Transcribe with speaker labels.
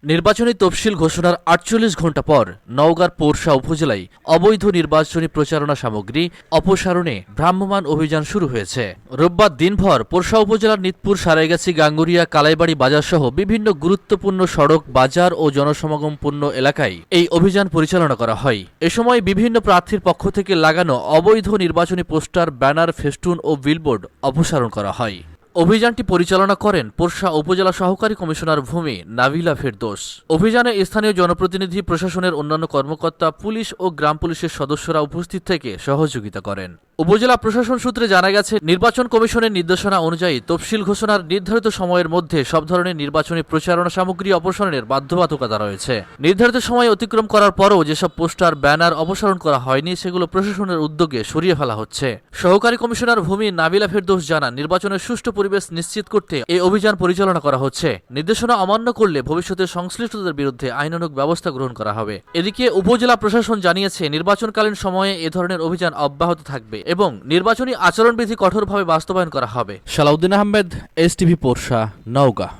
Speaker 1: নির্বাচনী তফসিল ঘোষণার ৪৮ ঘণ্টা পর নওগাঁর পোরশা উপজেলায় অবৈধ নির্বাচনী প্রচারণা সামগ্রী অপসারণে ভ্রাম্যমাণ অভিযান শুরু হয়েছে। রোববার দিনভর পোরশা উপজেলার নিতপুর, সারাইগাছি, গাঙ্গুরিয়া, কালাইবাড়ি বাজারসহ বিভিন্ন গুরুত্বপূর্ণ সড়ক, বাজার ও জনসমাগমপূর্ণ এলাকায় এই অভিযান পরিচালনা করা হয়। এ সময় বিভিন্ন প্রার্থীর পক্ষ থেকে লাগানো অবৈধ নির্বাচনী পোস্টার, ব্যানার, ফেস্টুন ও বিলবোর্ড অপসারণ করা হয়। অভিযানটি পরিচালনা করেন পোরশা উপজেলা সহকারী কমিশনার ভূমি নাবিলা ফেরদৌস। অভিযানে স্থানীয় জনপ্রতিনিধি, প্রশাসনের অন্যান্য কর্মকর্তা, পুলিশ ও গ্রাম পুলিশের সদস্যরা উপস্থিত থেকে সহযোগিতা করেন। উপজেলা প্রশাসন সূত্রে জানা গেছে, নির্বাচন কমিশনের নির্দেশনা অনুযায়ী তফসিল ঘোষণার নির্ধারিত সময়ের মধ্যে সব ধরনের নির্বাচনী প্রচারণা সামগ্রী অপসারণের বাধ্যবাধকতা রয়েছে। নির্ধারিত সময় অতিক্রম করার পরও যেসব পোস্টার, ব্যানার অপসারণ করা হয়নি সেগুলো প্রশাসনের উদ্যোগে সরিয়ে ফেলা হচ্ছে। সহকারী কমিশনার ভূমি নাবিলা ফেরদৌস জানান, নির্বাচনের সুষ্ঠু পরিবেশ নিশ্চিত করতে এই অভিযান পরিচালনা করা হচ্ছে। নির্দেশনা অমান্য করলে ভবিষ্যতে সংশ্লিষ্টদের বিরুদ্ধে আইনানুগ ব্যবস্থা গ্রহণ করা হবে। এদিকে উপজেলা প্রশাসন জানিয়েছে, নির্বাচনকালীন সময়ে এ ধরনের অভিযান অব্যাহত থাকবে এবং নির্বাচনী আচরণবিধি কঠোরভাবে বাস্তবায়ন করা হবে। সালাউদ্দিন আহমেদ, এসটিভি পোরশা, নওগাঁ।